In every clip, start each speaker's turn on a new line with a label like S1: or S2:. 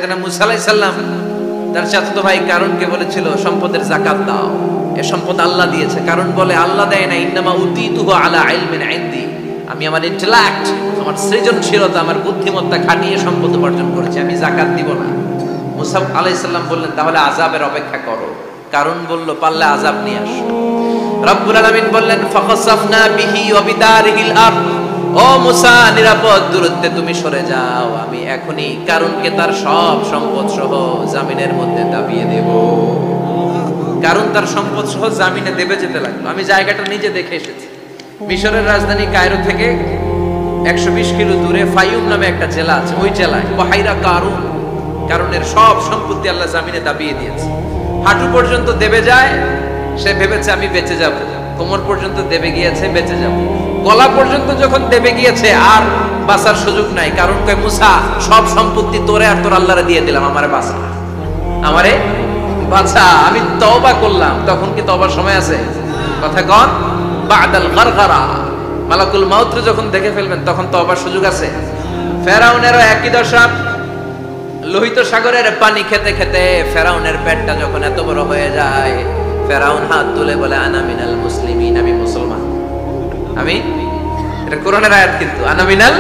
S1: সাইয়েদনা মুসা আলাইহিস সালাম তার চাচাতো ভাই কারণকে বলেছিল সম্পদের যাকাত দাও, এ সম্পদ আল্লাহ দিয়েছে। কারণ বলে আল্লাহ দেয় না, ইন্নামা উতীতুহু আলা ইলমিন ইনদি, আমি আমার ইন্টেলেক্ট, আমার সৃজনশীলতা, আমার বুদ্ধিমত্তা খাটিয়ে সম্পদ উপার্জন করেছি, আমি যাকাত দিব না। মুসা আলাইহিস সালাম বললেন তাহলে আযাবের অপেক্ষা করো। কারণ বলল পারলে আযাব নিয়ে আসো। রব্বুল আলামিন বললেন ফাখাসাফনা বিহি ওয়া বিদারিহিল আরদ, ও মুসা নিরাপদ দূরত্বে তুমি সরে যাও, আমি এখনই কারণকে তার সব সম্পদ সহ জামিনের মধ্যে দাবিয়ে দেব। কারণ তার সম্পদ সহ জামিনে দেবে যেতে লাগলো। আমি জায়গাটা নিজে দেখে এসেছি। মিশরের রাজধানী কায়রো থেকে 120 কিলো দূরে ফাইউম নামে একটা জেলা আছে, ওই জেলায় বাহিরা কারুন, কারণের সব সম্পত্তি আল্লাহ জামিনে দাবিয়ে দিয়েছে। হাঁটু পর্যন্ত দেবে যায়, সে ভেবেছে আমি বেঁচে যাব, কোমর পর্যন্ত দেবে গিয়েছে বেঁচে যাব, গলা পর্যন্ত যখন দেবে গিয়েছে আর বাঁচার সুযোগ নাই। কারণ কয় মুসা সব সম্পত্তি তোরে আর তোর আল্লাহরে দিয়ে দিলাম, আমারে বাঁচা, আমারে বাঁচা, আমি তওবা করলাম। তখন কি তওবার সময় আছে? কথা কন, বাদাল গারগারা, মালাকুল মাউত যখন দেখে ফেলবেন তখন তওবার সুযোগ আছে। ফেরাউনেরও একই দশা। লোহিত সাগরের পানি খেতে খেতে ফেরাউনের পেটটা যখন এত বড় হয়ে যায়, ফেরাউন হাত তুলে বলে আনা মিনাল মুসলিমিন, আমি মুসলমান। আমি, এটা কোরআনের আয়াত কিন্তু, আনা মিনাল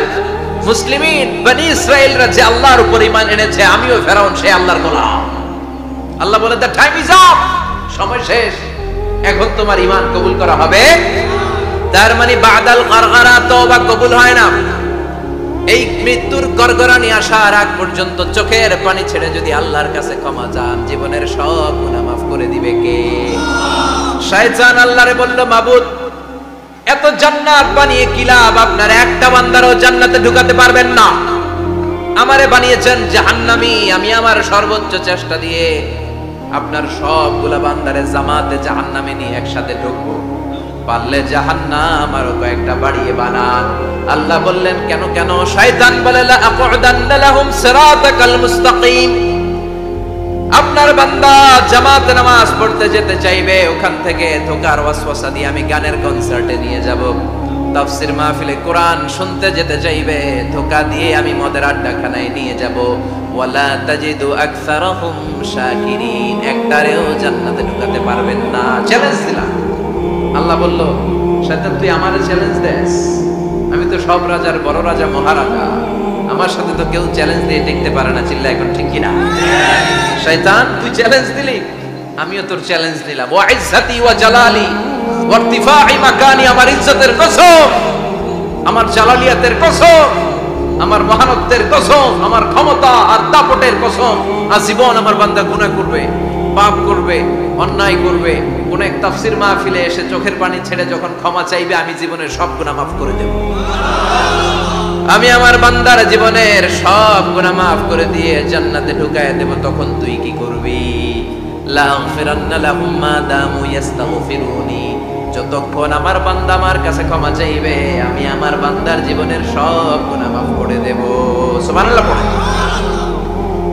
S1: মুসলিমিন, বনি ইসরাইলরা যে আল্লাহর উপর ঈমান এনেছে, আমিও ফেরাউন সে আল্লাহর গোলাম। আল্লাহ বলে দ্য টাইম ইজ আপ, সময় শেষ, এখন তোমার ঈমান কবুল করা হবে। তার মানে বাদাল গারগারা তওবা কবুল হয় না। এই মৃত্যুর গড়গড়ানি আসার আগ পর্যন্ত চোখের পানি ছেড়ে যদি আল্লাহর কাছে ক্ষমা চান, জীবনের সব গুনাহ মাফ করে দিবে কে? শয়তান আল্লাহরে বলল মাবুদ এত জান্নাত বানিয়ে কি লাভ, আপনার একটা বান্দারও জান্নাতে ঢুকাতে পারবেন না, আমারে বানিয়েছেন জাহান্নামী, আমি আমার সর্বোচ্চ চেষ্টা দিয়ে আপনার সবগুলা বান্দারে জামাতে জাহান্নামে নিয়ে একসাথে ঢুকবো, পারলে জাহান্নাম আরো কয়েকটা বাড়িয়ে বানান। আল্লাহ বললেন কেন কেন? শয়তান বলে লা আকুদান্না লাহুম সিরাতাকাল মুস্তাকিম, আপনার বান্দা জামাতে নামাজ পড়তে যেতে চাইবে, ওখান থেকে ধোঁকার ওয়াসওয়াসা দিয়ে আমি গানের কনসার্টে নিয়ে যাব, তাফসীর মাহফিলে কোরআন শুনতে যেতে চাইবে, ধোঁকা দিয়ে আমি মদের আড্ডাখানায় নিয়ে যাব, ওয়ালা তাজিদু আকসারাহুম শাকিরিন, একটারেও জান্নাতে ঢুকাতে পারবেন না। চ্যালেঞ্জ দিলাম। আল্লাহ বলল শয়তান তুই আমারে চ্যালেঞ্জ দেস, আমি তো সব রাজার বড় রাজা মহারাজা, আমার সাথে তো কেউ চ্যালেঞ্জ দিয়ে টিকতে পারে না, চিল্লা এখন ঠিক কিনা? শয়তান তুই চ্যালেঞ্জ দিলি, আমিও তোর চ্যালেঞ্জ দিলাম। ওয়া ইজ্জতি ওয়া জালালি ওয়া ইরতিফাই মাকানি, আমার ইজ্জতের কসম, আমার জালালিয়াতের কসম, আমার মহানত্বের কসম, আমার ক্ষমতা আর দাপটের কসম, আজীবন আমার বান্দা গুনাহ করবে, পাপ করবে, অন্যায় করবে, কোন এক তাফসীর মাহফিলে এসে চোখের পানি ছেড়ে যখন ক্ষমা চাইবে, আমি জীবনের সব গুনাহ মাফ করে দেব। আমি আমার বান্দার জীবনের সব গুনাহ মাফ করে দিয়ে জান্নাতে ঢুকায় দেব। তখন তুই কি করবি? লাগফিরান্না লাহুম মা দামু ইস্তাগফিরুনি, যতক্ষণ আমার বান্দা আমার কাছে ক্ষমা চাইবে, আমি আমার বান্দার জীবনের সব গুনাহ মাফ করে দেব। সুবহানাল্লাহ পড়ে।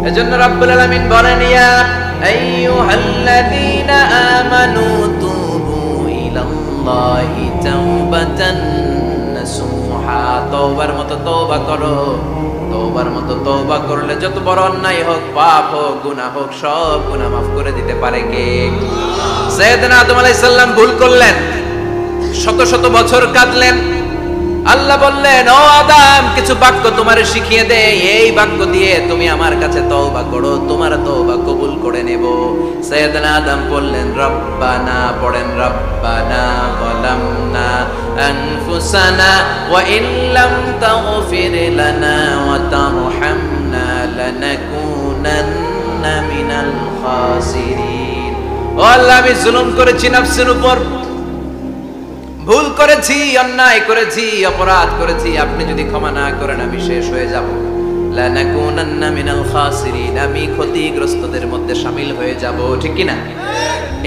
S1: এজন্য রাব্বুল আলামিন বলেন ইয়া আইয়ুহাল্লাযীনা আমানু তুবু ইলাল্লাহি তাওবাতান নাসুহা, তওবার মতো তওবা করো, তওবার মতো তওবা করলে যত বড় অন্যায় হোক, পাপ হোক, গুনাহ হোক, সব গুনাহ মাফ করে দিতে পারে কে? সাইয়েদনা আদম আলাইহিস সালাম ভুল করলেন, শত শত বছর কাঁদলেন। আল্লাহ বললেন ও আদম কিছু বাক্য তোমারে শিখিয়ে দে, এই বাক্য দিয়ে তুমি আমার কাছে তওবা করো, তোমার তওবা কবুল করে নেব। সাইয়েদনা আদম বললেন রব্বানা, পড়েন রব্বানা যালামনা আনফুসানা ওয়া ইল্লাম তাগফির লানা ওয়া তারহামনা লানাকুনান্না মিনাল খাসিরিন। ও আল্লাহ আমি জুলুম করেছি নফসের উপর, ভুল করেছি, অন্যায় করেছি, অপরাধ করেছি, আপনি যদি ক্ষমা না করেন আমি শেষ হয়ে যাব। লানাকুনান্না মিনাল খাসিরিন, আমি ক্ষতিগ্রস্তদের মধ্যে শামিল হয়ে যাব। ঠিক কি না?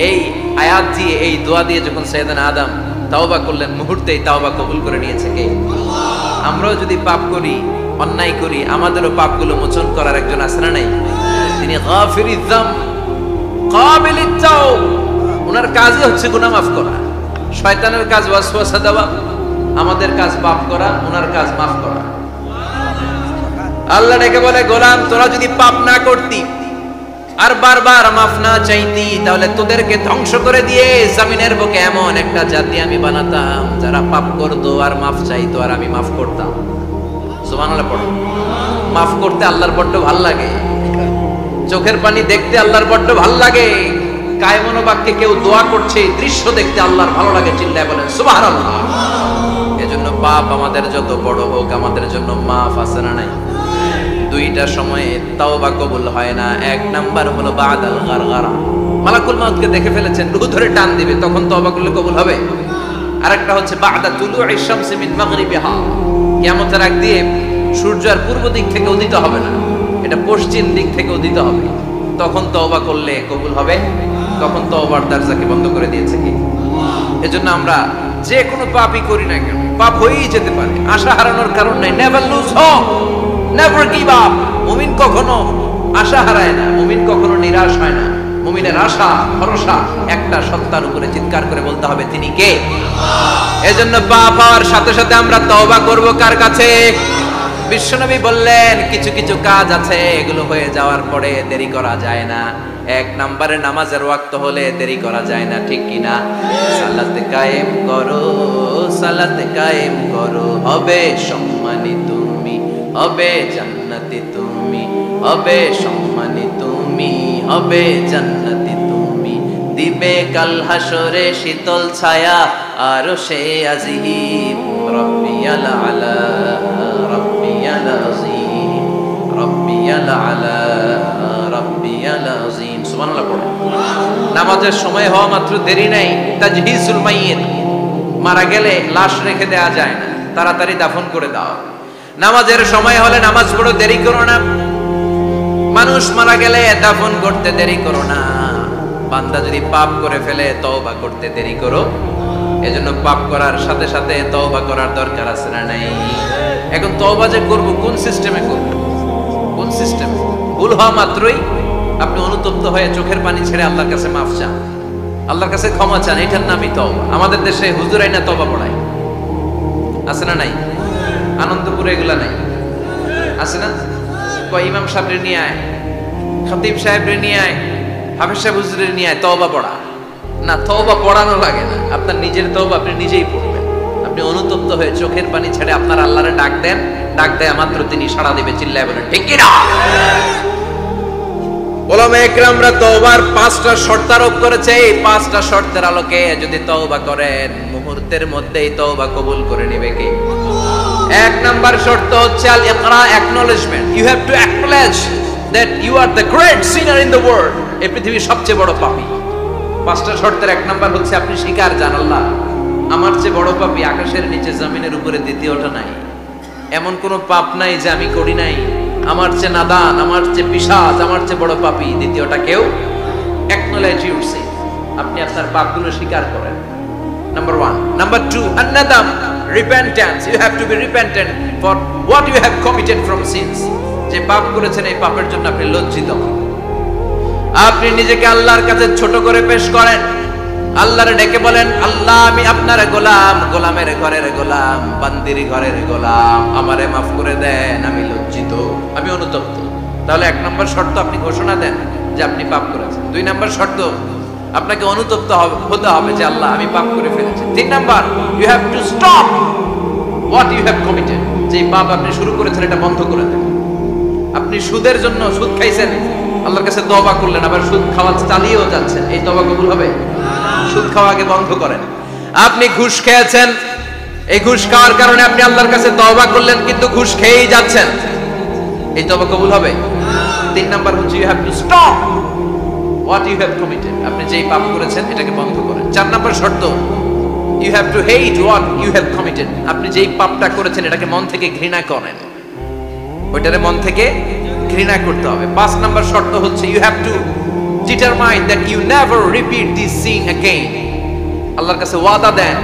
S1: এই আয়াত দিয়ে, এই দোয়া দিয়ে যখন সাইয়েদনা আদম তাওবা করলেন, মুহূর্তেই তাওবা কবুল করে নিয়েছে কে? আমরাও যদি পাপ করি, অন্যায় করি, আমাদেরও পাপগুলো মোচন করার একজন আছে না নাই? তিনি গাফিরিয যাম কাবিলিত তাওব, ওনার কাজই হচ্ছে গুনাহ মাফ করা। শয়তানের কাজ ওয়াসওয়াসা দেওয়া, আমাদের কাজ পাপ করা, ওনার কাজ মাফ করা। আল্লাহ ডেকে বলে, গোলাম তোরা যদি পাপ না করতি আর বারবার মাফ না চাইতি, তাহলে তোদেরকে ধ্বংস করে দিয়ে জমিনের বুকে এমন একটা জাতি আমি বানাতাম যারা পাপ করতো আর মাফ চাইতো, আর আমি মাফ করতাম। সুবহানাল্লাহ পড়ো। মাফ করতে আল্লাহর বড্ড ভাল লাগে, চোখের পানি দেখতে আল্লাহর বড্ড ভাল লাগে, কায়মনো বাক্যে কেউ দোয়া করছে এই দৃশ্য দেখতে আল্লাহর ভালো লাগে, চিল্লায় বলেন সুবহানাল্লাহ। এজন্য পাপ আমাদের যত বড় হোক, আমাদের জন্য মাফ আছে না নাই? দুইটা সময়ে তাওবা কবুল হয় না। এক নাম্বার হলো বাদাল গারগারা, মালাকুল মাউতকে দেখে ফেলেছেন, রূহ ধরে টান দিবে, তখন তাওবা করলে কবুল হবে। আরেকটা হচ্ছে বাদা তুলুই শামসি মিন মাগরিবিহা, কিয়ামতের আগ দিয়ে সূর্য আর পূর্ব দিক থেকে উদিত হবে না, এটা পশ্চিম দিক থেকে উদিত হবে, তখন তওবা করলে কবুল হবে। তখন তওবার দরজাকে বন্ধ করে দিয়েছে কি? এজন্য আমরা যে কোনো পাপই করি না কেন, পাপ হয়েই যেতে পারে, আশা হারানোর কারণ নাই। Never lose hope, never give up. মুমিন কখনো আশা হারায় না, মুমিন কখনো নিরাশ হয় না। মুমিনের আশা ভরসা একটা সত্তার উপরে, চিৎকার করে বলতে হবে তিনি কে? এজন্য পাপ হওয়ার সাথে সাথে আমরা তওবা করব কার কাছে? বিশ্বনবী বললেন কিছু কিছু কাজ আছে এগুলো হয়ে যাওয়ার পরে দেরি করা যায় না। এক নম্বরে নামাজের ওয়াক্ত হলে দেরি করা যায় না, ঠিক কি না? সালাতে কায়েম করো, সালাতে কায়েম করো, হবে সম্মানী তুমি, হবে জান্নাতি তুমি, হবে সম্মানী তুমি, হবে জান্নাতি তুমি, দিবে কাল হাসরে শীতল ছায়া আরশে আজিম, রব্বিয়াল আলা, রব্বিয়াল আযীম, রব্বিয়াল আলা, রব্বিয়াল আযীম। সুবহানাল্লাহ পড়ো। নামাজের সময় হওয়া মাত্র দেরি নাই। তাজহিজুল মাইয়িত, মারা গেলে লাশ রেখে দেয়া যায় না, তাড়াতাড়ি দাফন করে দাও। নামাজের সময় হলে নামাজ পড়ো, দেরি করো না। মানুষ মারা গেলে দাফন করতে দেরি করো না। বান্দা যদি পাপ করে ফেলে তওবা করতে দেরি করো। এজন্য পাপ করার সাথে সাথে তওবা করার দরকার আছে না নাই? এখন তওবা যে করব কোন সিস্টেমে করব? কোন সিস্টেমে? ভুল হওয়া মাত্রই আপনি অনুতপ্ত হয়ে চোখের পানি ছেড়ে আল্লাহর কাছে মাফ চান, আল্লাহর কাছে ক্ষমা চান, এটার নামই তওবা। আমাদের দেশে হুজুর আইনা তওবা পড়ায়, আছে না নাই? আনন্দপুরে এগুলা নাই, আছে না? কয় ইমাম সাহেবরে নিয়ে আয়, খতিব সাহেবরে নিয়ে আয়, হাফেজ সাহেব হুজুরের নিয়ে আয়, তওবা পড়া। না, তওবা পড়ানো লাগে না, আপনার নিজের তওবা আপনি নিজেই পড়বেন। আপনি অনুতপ্ত হয়ে চোখের পানি ছেড়ে আপনার আল্লাহরে ডাক দেন, ডাক দেয়া মাত্র তিনি সাড়া দিবে, চিল্লায় বলেন ঠিক কি না? ওলামা ইকরামরা তওবার 5টা শর্ত আরোপ করেছে। এই 5টা শর্তের আলোকে যদি তওবা করেন মুহূর্তের মধ্যেই তওবা কবুল করে নেবে কে? এক নাম্বার শর্ত হচ্ছে আল ইকরা, acknowledgement. You have to acknowledge that you are the great sinner in the world. এই পৃথিবীর সবচেয়ে বড় পাপী। 5টা শর্তের এক নাম্বার হচ্ছে আপনি স্বীকার, জান আল্লাহ আমার চেয়ে বড় পাপী আকাশের নিচে জমিনের উপরে দ্বিতীয়টা নাই। এমন কোনো পাপ নাই যে আমি করি নাই। আমার চেয়ে নাদান, আমার চেয়ে পিশাচ, আমার চেয়ে বড় পাপী দ্বিতীয়টা কেউ। অ্যাকনলেজ ইউর সিন, আপনি আপনার পাপগুলো স্বীকার করেন। নাম্বার 1। নাম্বার 2, আন-নাদাম, repentance. You have to be repentant for what you have committed from sins. যে পাপ করেছেন এই পাপের জন্য আপনি লজ্জিত হন। আপনি নিজেকে আল্লাহর কাছে ছোট করে পেশ করেন, আল্লাহরে ডেকে বলেন আল্লাহ আমি আপনার গোলাম, গোলামের ঘরের গোলাম, বান্দির ঘরের গোলাম, আমারে মাফ করে দেন, আমি লজ্জিত, আমি অনুতপ্ত। তাহলে 1 নম্বর শর্ত আপনি ঘোষণা দেন যে আপনি পাপ করেছেন। 2 নম্বর শর্ত আপনাকে অনুতপ্ত হতে হবে যে আল্লাহ আমি পাপ করে ফেলেছি। 3 number, you have to stop what you have committed. যে পাপ আপনি শুরু করেছেন এটা বন্ধ করে দেন। আপনি সুদের জন্য সুদ খাইছেন, আল্লাহর কাছে তওবা করলেন, আবার সুদ খাওয়া চালিয়েও যাচ্ছেন, এই তওবা কবুল হবে? সুদ খাওয়া আগে বন্ধ করেন। আপনি ঘুষ খেয়েছেন, এই ঘুষ খাওয়ার কারণে আপনি আল্লাহর কাছে তওবা করলেন কিন্তু ঘুষ খেয়েই যাচ্ছেন, এই তওবা কবুল হবে? 3 নাম্বার হচ্ছে you have to stop what you have committed. আপনি যেই পাপ করেছেন এটাকে বন্ধ করেন। 4 নাম্বার শর্ত, you have to hate what you have committed. আপনি যেই পাপটা করেছেন এটাকে মন থেকে ঘৃণা করেন, ওইটারে মন থেকে ঘৃণা করতে হবে। 5 নাম্বার শর্ত হচ্ছে you have to determine that you never repeat this sin again. আল্লাহর কাছে ওয়াদা দেন,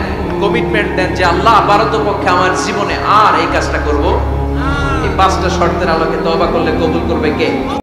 S1: কমিটমেন্ট দেন যে আল্লাহ পারতপক্ষে আমার জীবনে আর এই কাজটা করব। এই 5টা শর্তের আলোকে তওবা করলে কবুল করবে কে?